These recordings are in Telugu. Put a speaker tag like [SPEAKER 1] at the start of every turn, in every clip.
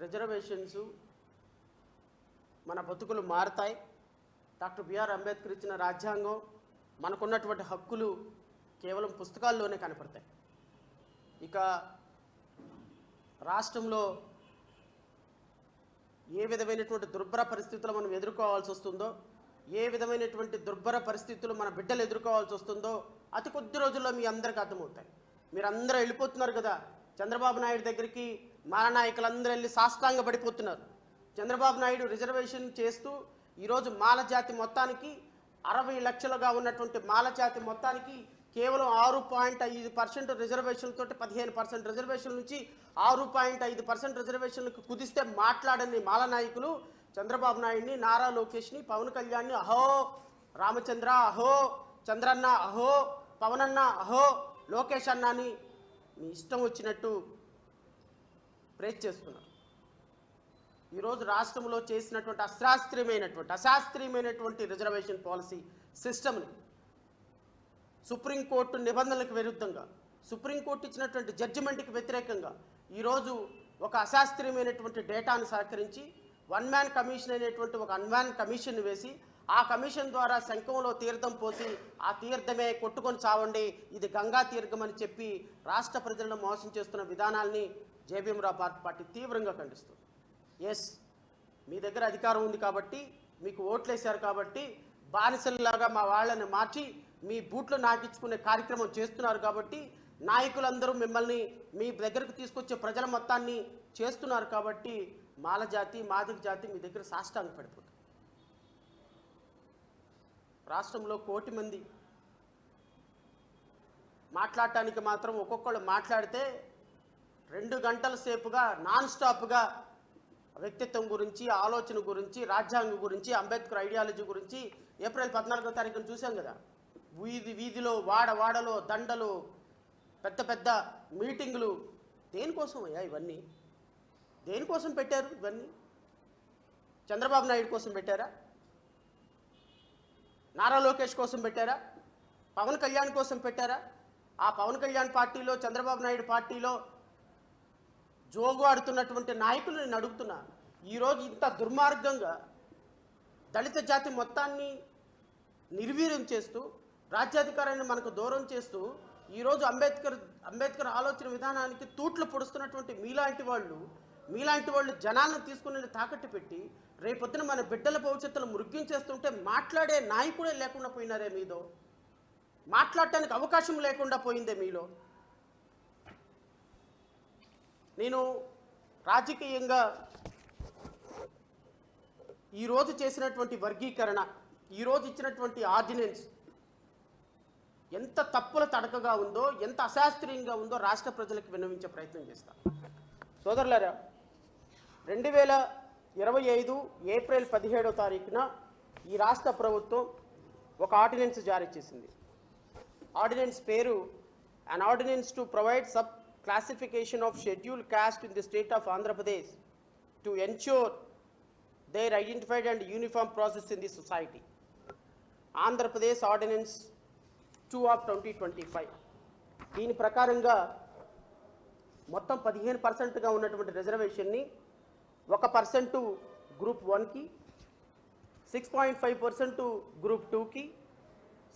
[SPEAKER 1] రిజర్వేషన్స్ మన బతుకులు మారతాయి. డాక్టర్ బిఆర్ అంబేద్కర్ ఇచ్చిన రాజ్యాంగం మనకున్నటువంటి హక్కులు కేవలం పుస్తకాల్లోనే కనపడతాయి. ఇక రాష్ట్రంలో ఏ విధమైనటువంటి దుర్భర పరిస్థితులు మనం ఎదుర్కోవాల్సి వస్తుందో, ఏ విధమైనటువంటి దుర్భర పరిస్థితులు మన బిడ్డలు ఎదుర్కోవాల్సి వస్తుందో అతి కొద్ది రోజుల్లో మీ అందరికీ అర్థమవుతాయి. మీరందరూ వెళ్ళిపోతున్నారు కదా చంద్రబాబు నాయుడు దగ్గరికి, మాల నాయకులందరూ వెళ్ళి సాష్టాంగ పడిపోతున్నారు. చంద్రబాబు నాయుడు రిజర్వేషన్ చేస్తూ ఈరోజు మాల జాతి మొత్తానికి 60 లక్షలుగా ఉన్నటువంటి మాల జాతి మొత్తానికి కేవలం 6.5% రిజర్వేషన్లతో 15% రిజర్వేషన్ నుంచి 6.5% రిజర్వేషన్లకు కుదిస్తే మాట్లాడని మాల నాయకులు చంద్రబాబు నాయుడిని, నారా లోకేష్ని, పవన్ కళ్యాణ్ని అహో రామచంద్ర, అహో చంద్రన్న, అహో పవనన్న, అహో లోకేష్ అన్నాని మీ ఇష్టం వచ్చినట్టు ప్రేజ్ చేస్తున్నారు. ఈరోజు రాష్ట్రంలో చేసినటువంటి అశాస్త్రీయమైనటువంటి రిజర్వేషన్ పాలసీ సిస్టమ్ని సుప్రీంకోర్టు నిబంధనలకు విరుద్ధంగా, సుప్రీంకోర్టు ఇచ్చినటువంటి జడ్జిమెంట్కి వ్యతిరేకంగా ఈరోజు ఒక అశాస్త్రీయమైనటువంటి డేటాను సహకరించి వన్ మ్యాన్ కమిషన్ అనేటువంటి ఒక అన్మ్యాన్ కమిషన్ వేసి ఆ కమిషన్ ద్వారా శంఖంలో తీర్థం పోసి ఆ తీర్థమే కొట్టుకొని చావండి, ఇది గంగా తీర్థం అని చెప్పి రాష్ట్ర ప్రజలను మోసం చేస్తున్న విధానాల్ని జేబీఎంరావు పార్టీ తీవ్రంగా ఖండిస్తుంది. ఎస్, మీ దగ్గర అధికారం ఉంది కాబట్టి, మీకు ఓట్లేశారు కాబట్టి బానిసల్లాగా మా వాళ్ళని మార్చి మీ బూట్లు నాటించుకునే కార్యక్రమం చేస్తున్నారు కాబట్టి, నాయకులందరూ మిమ్మల్ని మీ దగ్గరకు తీసుకొచ్చే ప్రజల మొత్తాన్ని చేస్తున్నారు కాబట్టి మాల జాతి, మాదిగ జాతి మీ దగ్గర సాష్టాంగ పడిపోతుంది. రాష్ట్రంలో 1 కోటి మంది మాట్లాడటానికి మాత్రం ఒక్కొక్కళ్ళు మాట్లాడితే 2 గంటల సేపుగా నాన్ స్టాప్గా వ్యక్తిత్వం గురించి, ఆలోచన గురించి, రాజ్యాంగం గురించి, అంబేద్కర్ ఐడియాలజీ గురించి ఏప్రిల్ 14వ తారీఖున చూసాం కదా. వీధిలో, వాడలో దండలు, పెద్ద పెద్ద మీటింగులు. దేనికోసం అయ్యా ఇవన్నీ? దేనికోసం పెట్టారు ఇవన్నీ? చంద్రబాబు నాయుడు కోసం పెట్టారా? నారా లోకేష్ కోసం పెట్టారా? పవన్ కళ్యాణ్ కోసం పెట్టారా? ఆ పవన్ కళ్యాణ్ పార్టీలో, చంద్రబాబు నాయుడు పార్టీలో జోగు ఆడుతున్నటువంటి నాయకులు నేను అడుగుతున్నా, ఈరోజు ఇంత దుర్మార్గంగా దళిత జాతి మొత్తాన్ని నిర్వీర్యం చేస్తూ, రాజ్యాధికారాన్ని మనకు దూరం చేస్తూ, ఈరోజు అంబేద్కర్ ఆలోచన విధానానికి తూట్లు పొడుస్తున్నటువంటి మీలాంటి వాళ్ళు జనాలను తీసుకుని తాకట్టు పెట్టి రేపొద్దున మన బిడ్డల భవిష్యత్తును మృగ్గించేస్తుంటే మాట్లాడే నాయకుడే లేకుండా పోయినారే మీలో, మాట్లాడటానికి అవకాశం లేకుండా పోయిందే మీలో. నేను రాజకీయంగా ఈరోజు చేసినటువంటి వర్గీకరణ, ఈరోజు ఇచ్చినటువంటి ఆర్డినెన్స్ ఎంత తప్పుల తడకగా ఉందో, ఎంత అశాస్త్రీయంగా ఉందో రాష్ట్ర ప్రజలకు విన్నవించే ప్రయత్నం చేస్తాను. సోదరులారా, 2025 ఏప్రిల్ 17వ తారీఖున ఈ రాష్ట్ర ప్రభుత్వం ఒక ఆర్డినెన్స్ జారీ చేసింది. ఆర్డినెన్స్ పేరు an ordinance to provide sub classification of scheduled caste in the state of Andhra Pradesh to ensure their identified and uniform process in the society. Andhra Pradesh Ordinance 2 of 2025. దీని ప్రకారంగా మొత్తం 15%గా ఉన్నటువంటి రిజర్వేషన్ని 1% గ్రూప్ 1కి, 6.5% గ్రూప్ 2కి,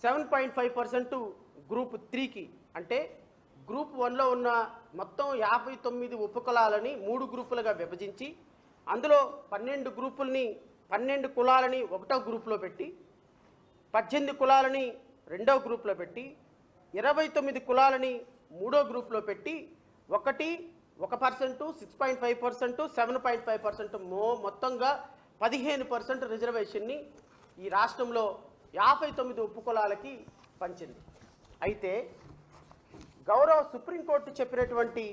[SPEAKER 1] 7.5% గ్రూప్ 3కి, అంటే గ్రూప్ 1లో ఉన్న మొత్తం 59 ఉపకులాలని 3 గ్రూపులుగా విభజించి అందులో 12 కులాలని 1వ గ్రూప్లో పెట్టి, 18 కులాలని 2వ గ్రూప్లో పెట్టి, 29 కులాలని 3వ గ్రూప్లో పెట్టి 1%, 6.5%, 7.5% మొత్తంగా 15% రిజర్వేషన్ని ఈ రాష్ట్రంలో 59 ఉపకులాలకి పంచింది. అయితే గౌరవ సుప్రీంకోర్టు చెప్పినటువంటి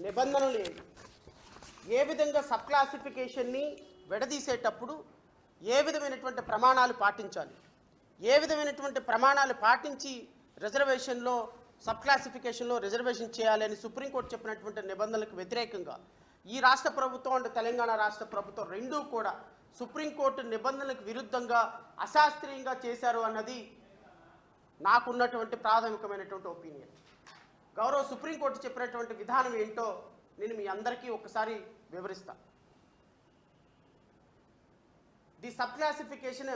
[SPEAKER 1] నిబంధనలు ఏ విధంగా సబ్ క్లాసిఫికేషన్ని విడదీసేటప్పుడు ఏ విధమైనటువంటి ప్రమాణాలు పాటించాలి, ఏ విధమైనటువంటి ప్రమాణాలు పాటించి రిజర్వేషన్లో సబ్ క్లాసిఫికేషన్లో రిజర్వేషన్ చేయాలని సుప్రీంకోర్టు చెప్పినటువంటి నిబంధనలకు వ్యతిరేకంగా ఈ రాష్ట్ర ప్రభుత్వం అంటే తెలంగాణ రాష్ట్ర ప్రభుత్వం రెండూ కూడా సుప్రీంకోర్టు నిబంధనలకు విరుద్ధంగా అశాస్త్రీయంగా చేశారు అన్నది నాకున్నటువంటి ప్రాథమికమైనటువంటి ఒపీనియన్. గౌరవ సుప్రీంకోర్టు చెప్పినటువంటి విధానం ఏంటో నేను మీ అందరికీ ఒకసారి వివరిస్తా. The subclassification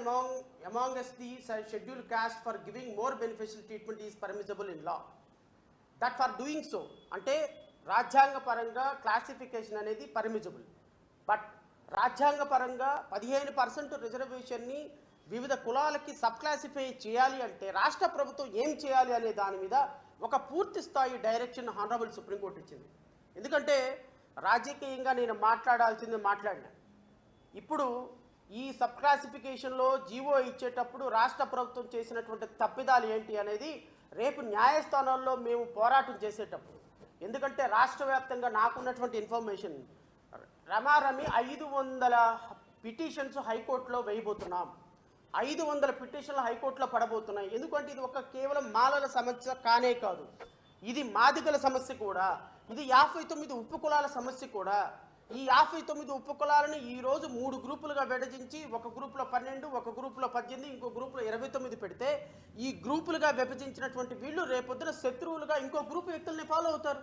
[SPEAKER 1] amongst the scheduled caste for giving more beneficial treatment is permissible in law. That for doing so, అంటే రాజ్యాంగ పరంగా క్లాసిఫికేషన్ అనేది పర్మిసిబుల్. బట్ రాజ్యాంగ పరంగా 15% రిజర్వేషన్ని వివిధ కులాలకి సబ్ క్లాసిఫై చేయాలి అంటే రాష్ట్ర ప్రభుత్వం ఏం చేయాలి అనే దాని మీద ఒక పూర్తి స్థాయి డైరెక్షన్ హానరబుల్ సుప్రీంకోర్టు ఇచ్చింది. ఎందుకంటే రాజకీయంగా నేను మాట్లాడాల్సింది మాట్లాడినా. ఇప్పుడు ఈ సబ్ క్లాసిఫికేషన్లో జీవో ఇచ్చేటప్పుడు రాష్ట్ర ప్రభుత్వం చేసినటువంటి తప్పిదాలు ఏంటి అనేది రేపు న్యాయస్థానాల్లో మేము పోరాటం చేసేటప్పుడు, ఎందుకంటే రాష్ట్ర వ్యాప్తంగా నాకున్నటువంటి ఇన్ఫర్మేషన్ రమారమి 500 పిటిషన్స్ హైకోర్టులో వేయబోతున్నాం. 500 పిటిషన్లు హైకోర్టులో పడబోతున్నాయి. ఎందుకంటే ఇది ఒక కేవలం మాలల సమస్య కానే కాదు, ఇది మాదిగల సమస్య కూడా, ఇది 59 ఉప్పు కులాల సమస్య కూడా. ఈ 59 ఉప్పు కులాలను ఈరోజు 3 గ్రూపులుగా విభజించి ఒక గ్రూపులో 12, ఒక గ్రూపులో 18, ఇంకో గ్రూపులో 29 పెడితే ఈ గ్రూపులుగా విభజించినటువంటి వీళ్ళు రేపొద్దున శత్రువులుగా ఇంకో గ్రూపు వ్యక్తుల్ని ఫాలో అవుతారు.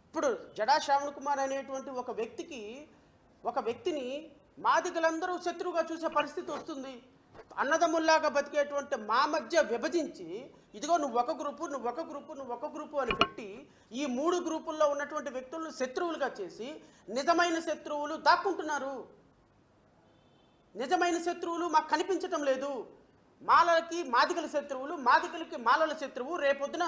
[SPEAKER 1] ఇప్పుడు జడా శ్రావణ్ కుమార్ అనేటువంటి ఒక వ్యక్తిని మాదిగలందరూ శత్రువుగా చూసే పరిస్థితి వస్తుంది. అన్నదమ్ముల్లాగా బతికేటువంటి మా మధ్య విభజించి ఇదిగో నువ్వు ఒక గ్రూపు, నువ్వు ఒక గ్రూపు, నువ్వు ఒక గ్రూపు అని పెట్టి ఈ 3 గ్రూపుల్లో ఉన్నటువంటి వ్యక్తులను శత్రువులుగా చేసి నిజమైన శత్రువులు దాక్కుంటున్నారు. నిజమైన శత్రువులు మాకు కనిపించటం లేదు. మాలలకి మాదిగల శత్రువులు, మాదిగలకి మాలల శత్రువు. రేపొద్దున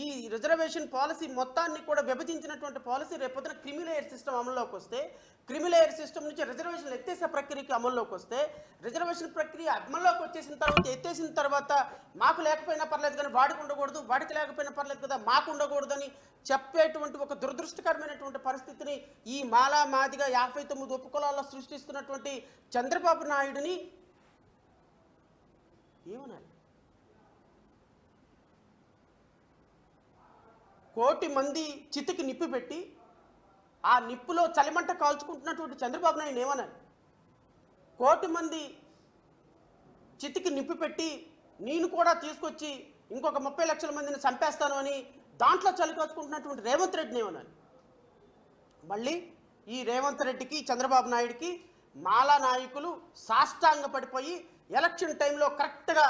[SPEAKER 1] ఈ రిజర్వేషన్ పాలసీ మొత్తాన్ని కూడా విభజించినటువంటి పాలసీ రేపొద్దున క్రిమిలేయర్ సిస్టమ్ అమల్లోకి వస్తే, క్రిమిలేయర్ సిస్టమ్ నుంచి రిజర్వేషన్ ఎత్తేసే ప్రక్రియకి అమల్లోకి వస్తే, రిజర్వేషన్ ప్రక్రియ అమల్లోకి వచ్చేసిన తర్వాత ఎత్తేసిన తర్వాత మాకు లేకపోయినా పర్లేదు కానీ వాడికి ఉండకూడదు, వాడికి లేకపోయినా పర్లేదు కదా మాకు ఉండకూడదని చెప్పేటువంటి ఒక దురదృష్టకరమైనటువంటి పరిస్థితిని ఈ మాలా మాదిగా 59 ఉపకులాల్లో సృష్టిస్తున్నటువంటి చంద్రబాబు నాయుడిని ఏమనాలి? 1 కోటి మంది చితికి నిప్పు పెట్టి ఆ నిప్పులో చలిమంట కాల్చుకుంటున్నటువంటి చంద్రబాబు నాయుడు ఏమనాలి? 1 కోటి మంది చితికి నిప్పు పెట్టి నేను కూడా తీసుకొచ్చి ఇంకొక 30 లక్షల మందిని చంపేస్తాను అని దాంట్లో చలి కాల్చుకుంటున్నటువంటి రేవంత్ రెడ్డిని ఏమనాలి? మళ్ళీ ఈ రేవంత్ రెడ్డికి చంద్రబాబు నాయుడికి మాలా నాయకులు సాష్టాంగ పడిపోయి ఎలక్షన్ టైంలో కరెక్ట్గా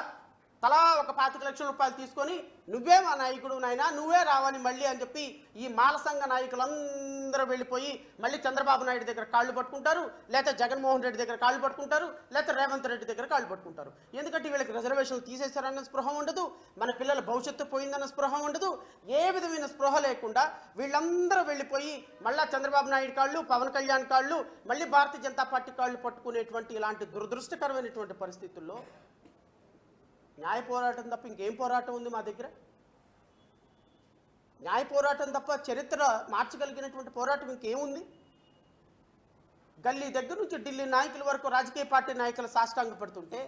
[SPEAKER 1] తలా ఒక 25 లక్షల రూపాయలు తీసుకొని నువ్వే మా నాయకుడు నాయనా, నువ్వే రావాలి మళ్ళీ అని చెప్పి ఈ మాల సంఘ నాయకులందరూ వెళ్ళిపోయి మళ్ళీ చంద్రబాబు నాయుడు దగ్గర కాళ్ళు పట్టుకుంటారు, లేకపోతే జగన్మోహన్ రెడ్డి దగ్గర కాళ్ళు పట్టుకుంటారు, లేకపోతే రేవంత్ రెడ్డి దగ్గర కాళ్ళు పట్టుకుంటారు. ఎందుకంటే వీళ్ళకి రిజర్వేషన్లు తీసేశారన్న స్పృహ ఉండదు, మన పిల్లల భవిష్యత్తు పోయిందన్న స్పృహ ఉండదు. ఏ విధమైన స్పృహ లేకుండా వీళ్ళందరూ వెళ్ళిపోయి మళ్ళీ చంద్రబాబు నాయుడు కాళ్ళు, పవన్ కళ్యాణ్ కాళ్ళు, మళ్ళీ భారతీయ జనతా పార్టీ కాళ్ళు పట్టుకునేటువంటి ఇలాంటి దురదృష్టకరమైనటువంటి పరిస్థితుల్లో న్యాయ పోరాటం తప్ప ఇంకేం పోరాటం ఉంది మా దగ్గర? న్యాయ పోరాటం తప్ప చరిత్ర మార్చగలిగినటువంటి పోరాటం ఇంకేముంది? గల్లీ దగ్గర నుంచి ఢిల్లీ నాయకుల వరకు రాజకీయ పార్టీ నాయకులు సాష్టాంగ పడుతుంటే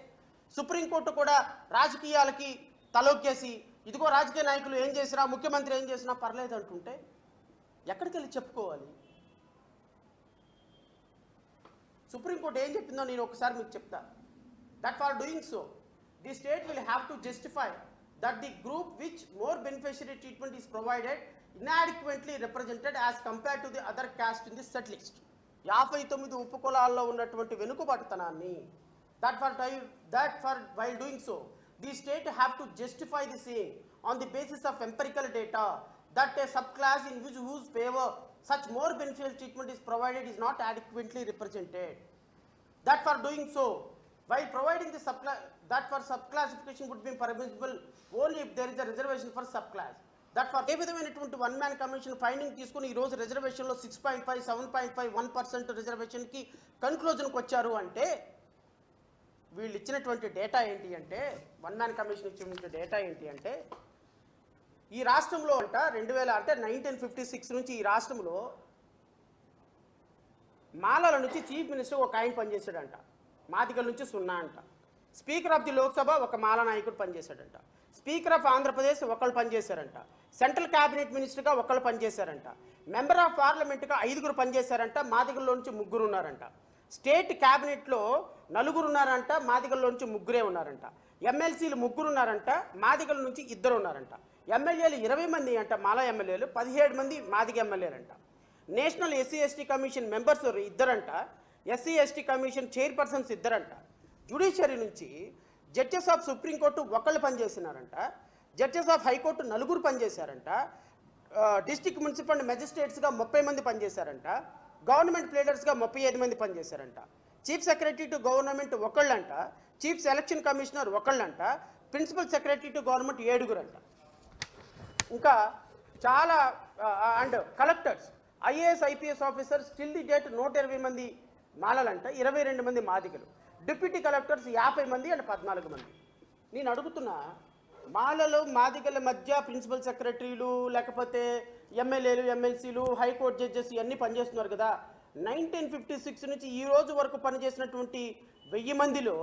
[SPEAKER 1] సుప్రీంకోర్టు కూడా రాజకీయాలకి తలొక్కేసి ఇదిగో రాజకీయ నాయకులు ఏం చేసినా, ముఖ్యమంత్రి ఏం చేసినా పర్లేదు అంటుంటే ఎక్కడికి వెళ్ళి చెప్పుకోవాలి? సుప్రీంకోర్టు ఏం చెప్పిందో నేను ఒకసారి మీకు చెప్తా. That for doing so the state will have to justify that the group which more beneficiary treatment is provided inadequately represented as compared to the other caste in the set list. 59 ఉపకులాల్లో ఉన్నటువంటి వెనుకబాటుతనాన్ని that for while doing so the state have to justify the same on the basis of empirical data that a subclass in whose favor such more beneficial treatment is provided is not adequately represented. That for doing so while providing the subclassification would be permissible only if there is a reservation for subclass. That for ఏ విధమైనటువంటి 1 man కమిషన్ ఫైండింగ్ తీసుకుని ఈరోజు రిజర్వేషన్లో 6.5, 7.5, 1% రిజర్వేషన్కి కన్క్లూజన్కి వచ్చారు అంటే వీళ్ళు ఇచ్చినటువంటి డేటా ఏంటి అంటే, 1 man కమిషన్ ఇచ్చినటువంటి డేటా ఏంటి అంటే ఈ రాష్ట్రంలో అంట 1956 నుంచి ఈ రాష్ట్రంలో మాలల నుంచి చీఫ్ మినిస్టర్ ఒక ఆయన పనిచేశాడంట, మాదిగల నుంచి 0 అంట. స్పీకర్ ఆఫ్ ది లోక్సభ ఒక మాల నాయకుడు పనిచేశాడంట, స్పీకర్ ఆఫ్ ఆంధ్రప్రదేశ్ ఒకళ్ళు పనిచేశారంట, సెంట్రల్ క్యాబినెట్ మినిస్టర్గా ఒకళ్ళు పనిచేశారంట, మెంబర్ ఆఫ్ పార్లమెంట్గా 5 పనిచేశారంట, మాదిగల్లో నుంచి 3 ఉన్నారంట, స్టేట్ క్యాబినెట్లో 4 ఉన్నారంట, మాదిగల్లో నుంచి 3 ఉన్నారంట, ఎమ్మెల్సీలు 3 ఉన్నారంట, మాదిగల నుంచి 2 ఉన్నారంట, ఎమ్మెల్యేలు 20 మంది అంట, మాల ఎమ్మెల్యేలు 17 మంది మాదిగ ఎమ్మెల్యేలంట. National SC ST commission members ఇద్దరంట, ఎస్సీ ఎస్టీ కమిషన్ చైర్పర్సన్స్ ఇద్దరంట, జ్యుడిషియరీ నుంచి జడ్జెస్ ఆఫ్ సుప్రీంకోర్టు ఒకళ్ళు పనిచేసినారంట, జడ్జెస్ ఆఫ్ హైకోర్టు నలుగురు పనిచేశారంట, డిస్ట్రిక్ట్ మున్సిపల్ మెజిస్ట్రేట్స్గా 30 మంది పనిచేశారంట, గవర్నమెంట్ ప్లేడర్స్గా 35 మంది పనిచేశారంట, చీఫ్ సెక్రటరీ టు గవర్నమెంట్ ఒకళ్ళంట, చీఫ్ సెలక్షన్ కమిషనర్ ఒకళ్ళంట, ప్రిన్సిపల్ సెక్రటరీ టు గవర్నమెంట్ 7 అంట. ఇంకా చాలా and collectors, IAS IPS officers still the date 120 మంది మాలలంట, 22 మంది మాదిగలు, డిప్యూటీ కలెక్టర్స్ 50 మంది అండ్ 14 మంది. నేను అడుగుతున్నా, మాలలు మాదిగల మధ్య ప్రిన్సిపల్ సెక్రటరీలు లేకపోతే ఎమ్మెల్యేలు ఎమ్మెల్సీలు హైకోర్టు జడ్జెస్ ఇవన్నీ పనిచేస్తున్నారు కదా. 1956 నుంచి ఈ రోజు వరకు పనిచేసినటువంటి 1000 మందిలో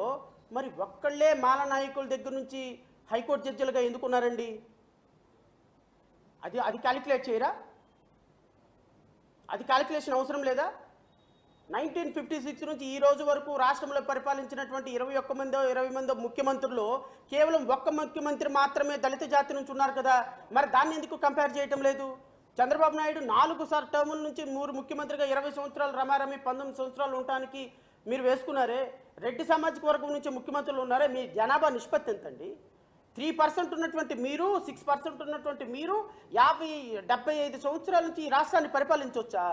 [SPEAKER 1] మరి ఒక్కళ్ళే మాల నాయకుల దగ్గర నుంచి హైకోర్టు జడ్జిలుగా ఎందుకున్నారండి? అది క్యాలిక్యులేట్ చేయరా? అది క్యాలిక్యులేషన్ అవసరం లేదా? 1956 నుంచి ఈ రోజు వరకు రాష్ట్రంలో పరిపాలించినటువంటి 21 మందో 20 మందో ముఖ్యమంత్రులు కేవలం ఒక్క ముఖ్యమంత్రి మాత్రమే దళిత జాతి నుంచి ఉన్నారు కదా. మరి దాన్ని ఎందుకు కంపేర్ చేయటం లేదు? చంద్రబాబు నాయుడు 4 టర్ముల నుంచి 3 ముఖ్యమంత్రిగా 20 సంవత్సరాలు రమారమి 19 సంవత్సరాలు ఉండటానికి మీరు వేసుకున్నారే. రెడ్డి సామాజిక వర్గం నుంచి ముఖ్యమంత్రులు ఉన్నారే. మీ జనాభా నిష్పత్తి ఎంతండి? 3% ఉన్నటువంటి మీరు, 6% ఉన్నటువంటి మీరు 50-75 సంవత్సరాల నుంచి ఈ రాష్ట్రాన్ని పరిపాలించవచ్చా?